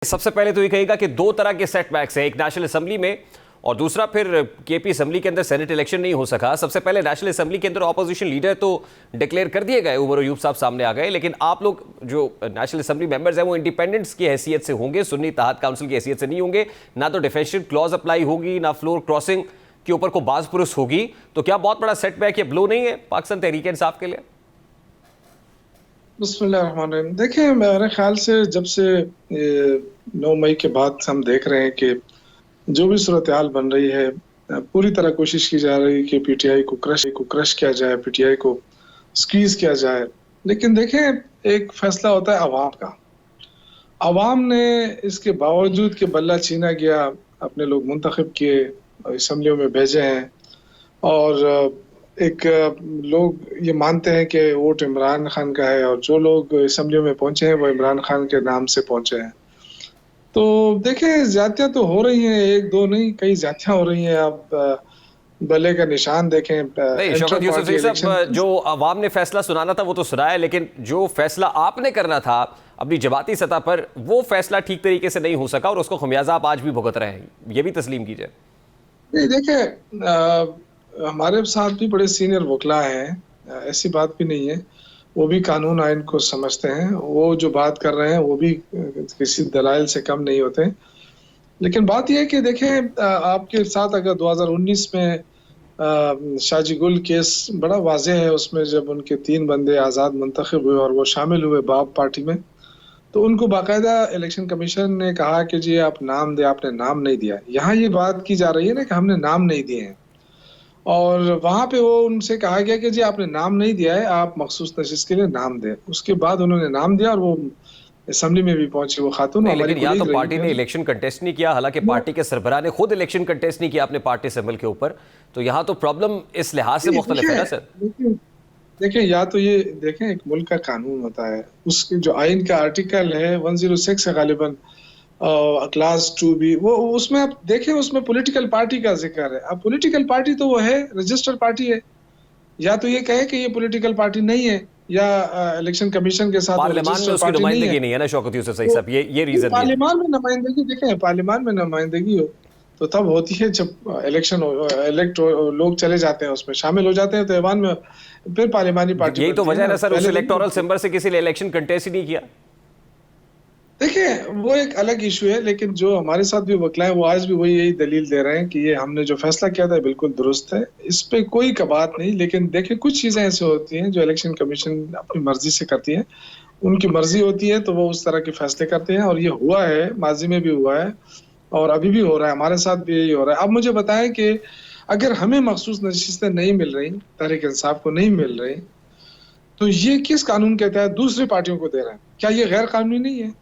सबसे पहले तो ये कहेगा कि दो तरह के सेटबैक्स हैं, एक नेशनल असेंबली में और दूसरा फिर केपी असेंबली के अंदर सेनेट इलेक्शन नहीं हो सका। सबसे पहले नेशनल असेंबली के अंदर ऑपोजिशन लीडर तो डिक्लेयर कर दिए गए, उमर अयूब साहब सामने आ गए, लेकिन आप लोग जो नेशनल असेंबली मेंबर्स हैं वो इंडिपेंडेंट्स की हैसियत से होंगे, सुन्नी इत्तेहाद काउंसिल की हैसियत से नहीं होंगे। ना तो डिफेंसिव क्लॉज अप्लाई होगी, ना फ्लोर क्रॉसिंग के ऊपर को बाज पुरुष होगी। तो क्या बहुत बड़ा सेटबैक या ब्लो नहीं है पाकिस्तान तहरीक इंसाफ के लिए? बिस्मिल्लाहिर्रहमानिर्रहीम। देखिए, मेरे ख्याल से जब से 9 मई के बाद हम देख रहे हैं कि जो भी सूरत हाल बन रही है, पूरी तरह कोशिश की जा रही है कि पीटीआई को क्रश किया जाए, पीटीआई को स्क्वीज किया जाए। लेकिन देखें, एक फैसला होता है अवाम का। अवाम ने इसके बावजूद कि बल्ला छीना गया, अपने लोग मुंतखब किए, असम्बलियों में भेजे हैं और एक लोग ये मानते हैं कि वोट इमरान खान का है और जो लोग असम्बलियों में पहुंचे हैं वो इमरान खान के नाम से पहुंचे हैं। तो देखें, ज्यादतियां तो हो रही हैं, एक दो नहीं, कई ज्यादतियां हो रही हैं। आप बल्ले का निशान देखें। नहीं शौकत यूसुफ साहब, जो अवाम ने फैसला सुनाना था वो तो सुनाया, लेकिन जो फैसला आपने करना था अपनी जमाती सतह पर, वो फैसला ठीक तरीके से नहीं हो सका और उसको खमियाजा आप आज भी भुगत रहे हैं, ये भी तस्लीम कीजिए। नहीं, देखें, हमारे साथ भी बड़े सीनियर वकला हैं, ऐसी बात भी नहीं है। वो भी कानून आइन को समझते हैं, वो जो बात कर रहे हैं वो भी किसी दलाइल से कम नहीं होते। लेकिन बात यह है कि देखें, आपके साथ अगर 2019 में शाहजी गुल केस बड़ा वाज़ेह है, उसमें जब उनके 3 बंदे आज़ाद मुंतखब हुए और वो शामिल हुए बाप पार्टी में, तो उनको बाकायदा इलेक्शन कमीशन ने कहा कि जी आप नाम दें, आपने नाम नहीं दिया। यहाँ ये बात की जा रही है ना कि हमने नाम नहीं दिए हैं, और वहां पे वो उनसे कहा गया कि जी आपने नाम नहीं दिया है, आप मखसूस नशिस्त के लिए नाम दें। उसके बाद उन्होंने नाम दिया और वो असेंबली में भी पहुंची, वो खातून। लेकिन यहाँ तो पार्टी ने इलेक्शन कंटेस्ट नहीं किया, हालांकि पार्टी के सरबराह ने खुद इलेक्शन कंटेस्ट नहीं किया अपने पार्टी सिंबल के ऊपर, तो यहाँ तो प्रॉब्लम इस लिहाज से मुख्तलिफ है ना सर। देखिए, या तो ये देखें, एक मुल्क का कानून होता है, उसके जो आइन का आर्टिकल है 106 है गालिबन, क्लास 2B, वो उसमें आप देखें, उसमें पॉलिटिकल पार्टी का जिक्र है। अब पॉलिटिकल पार्टी तो वो है, रजिस्टर्ड पार्टी है। या तो ये कहे कि ये पॉलिटिकल पार्टी नहीं है, या इलेक्शन कमीशन के साथ पार्लियामान में उसकी नुमाइंदगी नहीं है ना शौकत यूसुफ सही साहब, ये रीजन पार्लियामान में नुमाइंदगी, देखें, पार्लियामान में नुमाइंदगी हो तो तब होती है जब इलेक्शन इलेक्ट लोग चले जाते हैं, उसमें शामिल हो जाते हैं, तो ऐवान में फिर पार्लियामानी पार्टी। यही तो वजह है ना सर, उस इलेक्टोरल सिंबल से किसी ने इलेक्शन कंटेस्ट ही नहीं किया। देखिए, वो एक अलग इशू है, लेकिन जो हमारे साथ भी वकला है वो आज भी वही यही दलील दे रहे हैं कि ये हमने जो फैसला किया था बिल्कुल दुरुस्त है, इस पे कोई कबात नहीं। लेकिन देखिए, कुछ चीजें ऐसी होती हैं जो इलेक्शन कमीशन अपनी मर्जी से करती है, उनकी मर्जी होती है तो वो उस तरह के फैसले करते हैं, और ये हुआ है, माजी में भी हुआ है और अभी भी हो रहा है, हमारे साथ भी यही हो रहा है। अब मुझे बताएं कि अगर हमें मखसूस नशिस्तें नहीं मिल रही, तहरीक इंसाफ को नहीं मिल रही, तो ये किस कानून के तहत दूसरी पार्टियों को दे रहे हैं? क्या ये गैर कानूनी नहीं है?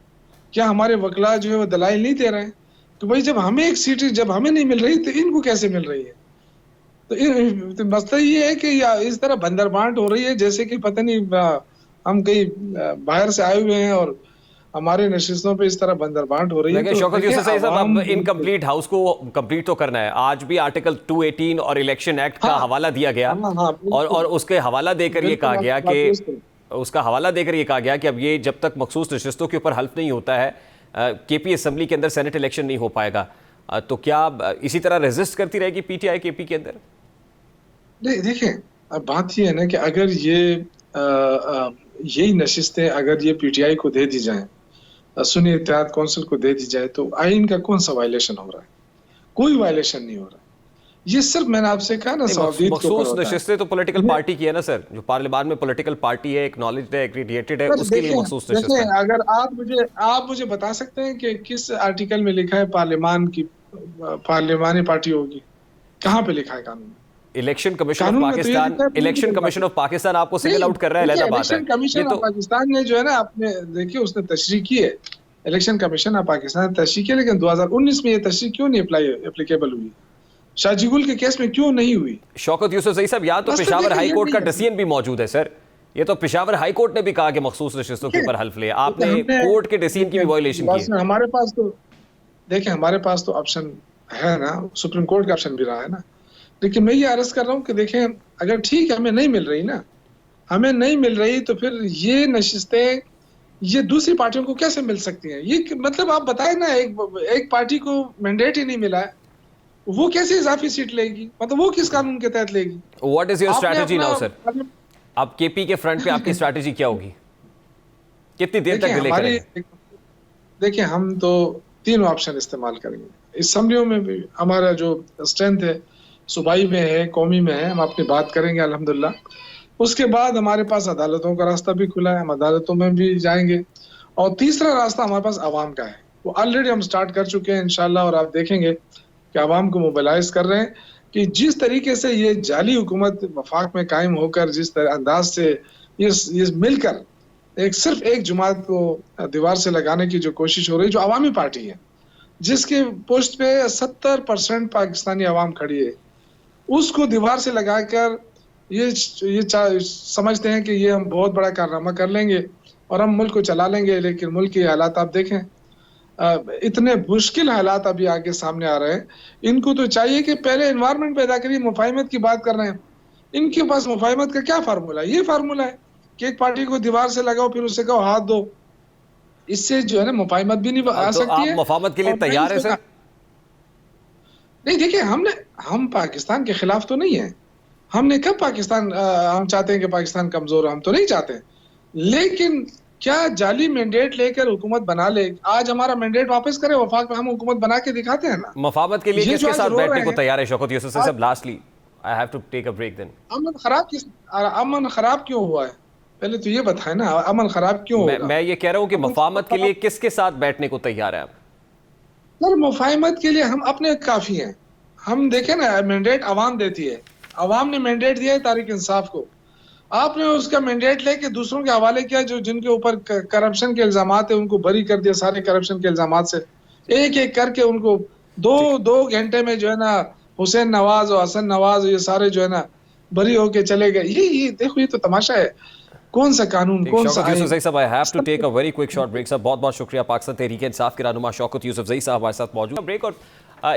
क्या हमारे वकला जो है वो दलाइल नहीं दे रहे हैं? तो भाई, जब हमें एक सीट जब हमें नहीं मिल रही तो इनको कैसे मिल रही है? तो मसला ये है कि या इस तरह बंदर बांट हो रही है, जैसे कि पता नहीं हम कहीं बाहर से आए हुए हैं और हमारे नशिस्तों पे इस तरह बंदर बांट हो रही है। तो शौकत यूसुफ साहब, अब इनकम्प्लीट हाउस को कंप्लीट तो करना है। आज भी आर्टिकल 218 और इलेक्शन एक्ट का हवाला दिया गया, और उसके हवाला देकर ये कहा गया कि उसका हवाला देकर ये कहा गया कि अब ये जब तक मखसूस नशिस्तों के ऊपर हल्फ नहीं होता है, केपी असेंबली के अंदर सेनेट इलेक्शन नहीं हो पाएगा। तो क्या इसी तरह रेजिस्ट करती रहेगी पीटीआई केपी के अंदर? नहीं, देखिए, अब बात ये है ना कि अगर यही नशिस्तें अगर ये पीटीआई को दे दी जाएं, सुन्नी इत्तेहाद काउंसिल को दे दी जाए, तो आइन का कौन सा वायलेशन हो रहा है? कोई वायलेशन नहीं हो रहा है। ये सिर्फ मैंने आपसे कहा ना, मखसूस नशिस्तें तो पॉलिटिकल पार्टी की है ना सर, जो पार्लियामान में पॉलिटिकल पार्टी है, एक्नॉलेज्ड है, एक्रीडिएटेड है, उसके लिए मखसूस नशिस्तें। अगर आप मुझे बता सकते हैं कि किस आर्टिकल में लिखा है पार्लियामानी पार्टी होगी? कहाँ पे लिखा है कानून? Election commission of Pakistan, election commission of Pakistan आपको सिंगल आउट कर रहा है, अलग बात है। इलेक्शन कमीशन ऑफ पाकिस्तान ने जो है ना, आपने देखिए, उसने तशरीह की है, इलेक्शन कमीशन ऑफ पाकिस्तान ने तशरीह की, लेकिन 2019 में ये तशरीह क्यों नहीं एप्लीकेबल हुई? शाहजी गुल के केस में क्यों नहीं हुई? शौकत यूसुफ सही साहब, यहाँ तो पेशावर हाई कोर्ट का डिसीजन भी मौजूद है सर। ये तो पेशावर हाई कोर्ट ने भी कहा कि मखसूस नशिस्तों के ऊपर हल्फ ले, आपने कोर्ट के डिसीजन की भी वायलेशन की है। हमारे पास तो देखिए, हमारे पास तो ऑप्शन है ना, सुप्रीम कोर्ट का ऑप्शन भी रहा है ना। लेकिन मैं ये अर्ज कर रहा हूँ कि देखें, अगर ठीक है हमें नहीं मिल रही ना, हमें नहीं मिल रही, तो फिर ये नशिस्तें ये दूसरी पार्टियों को कैसे मिल सकती हैं? ये मतलब आप बताएं ना, एक पार्टी को मैंडेट ही नहीं मिला है, वो कैसे इजाफी सीट लेगी? मतलब वो किस कानून के तहत लेगी? व्हाट इज योर आपने स्ट्रैटेजी नाउ अपना सर? अब केपी के फ्रंट पे आपकी स्ट्रैटेजी क्या होगी? कितनी देर तक देखिए डिले हमारी करेंगे? देखिए हम तो तीन ऑप्शन इस्तेमाल करेंगे। असम्बलियों में भी हमारा जो स्ट्रेंथ है, सूबाई में है, कौमी में है, हम अपनी बात करेंगे अल्हम्दुलिल्लाह। उसके बाद हमारे पास अदालतों का रास्ता भी खुला है, हम अदालतों में भी जाएंगे। और तीसरा रास्ता हमारे पास आवाम का है, वो ऑलरेडी हम स्टार्ट कर चुके हैं इंशाल्लाह। और आप देखेंगे कि आवाम को मोबिलाइज कर रहे हैं कि जिस तरीके से ये जाली हुकूमत वफाक में कायम होकर, जिस तरह अंदाज से ये मिलकर सिर्फ एक जमात को दीवार से लगाने की जो कोशिश हो रही है, जो अवामी पार्टी है, जिसके पोस्ट पे 70% पाकिस्तानी अवाम खड़ी है, उसको दीवार से लगाकर ये समझते हैं कि ये हम बहुत बड़ा कारनामा कर लेंगे और हम मुल्क को चला लेंगे। लेकिन मुल्क के हालात आप देखें, इतने मुश्किल हालात अभी आगे सामने आ रहे हैं। इनको तो चाहिए कि पहले एनवायरनमेंट पैदा करिए। मुफाहिमत की बात कर रहे हैं, इनके पास मुफाहिमत का क्या फार्मूला है? ये फार्मूला है कि एक पार्टी को दीवार से लगाओ, फिर उससे कहो हाथ दो। इससे जो है ना मुफाहिमत भी नहीं आ तो सकती आप है। मुफाहमत के लिए और तैयार है सर? नहीं, देखिए हम पाकिस्तान के खिलाफ तो नहीं है। हमने कब पाकिस्तान हम चाहते हैं कि पाकिस्तान कमजोर हो, हम तो नहीं चाहते। लेकिन क्या जाली मैंडेट लेकर हुकूमत बना ले? आज हमारा मैंडेट वापस करे वफाक में, हम हुकूमत बना के दिखाते हैं ना। मुफाहमत के लिए ये जो किसके आज साथ रो बैठने रहे को हैं, तैयार है शौकत यूसुफ से? सब lastly I have to take a break then. अमन खराब क्यों हुआ है? पहले तो ये बताए ना, अमन खराब क्यों होगा? मैं ये कह रहा हूं कि मुफाहमत के लिए किसके साथ बैठने को तैयार है आप? सर मुफाहिमत के लिए हम अपने काफी हैं। हम देखें ना, मैंडेट अवाम देती है। अवाम ने मैंडेट दिया है तारीक इंसाफ को। आपने उसका मैंडेट लेके दूसरों के हवाले किया, जो जिनके ऊपर करप्शन के इल्जामात है, उनको बरी कर दिया सारे करप्शन के इल्जामात से। एक एक करके उनको दो घंटे में जो है ना, हुसैन नवाज और हसन नवाज ये सारे जो है ना बरी होके चले गए। ये देखो, ये तो तमाशा है। कौन सा कानून, कौन सा शौकत यूसुफ आइन? जई साहब, I have to take a very quick short break. Sir बहुत बहुत शुक्रिया। पाकिस्तान तहरीक इंसाफ के रहनुमा शौकत यूसुफ जई साहब हमारे साथ मौजूद। ब्रेक और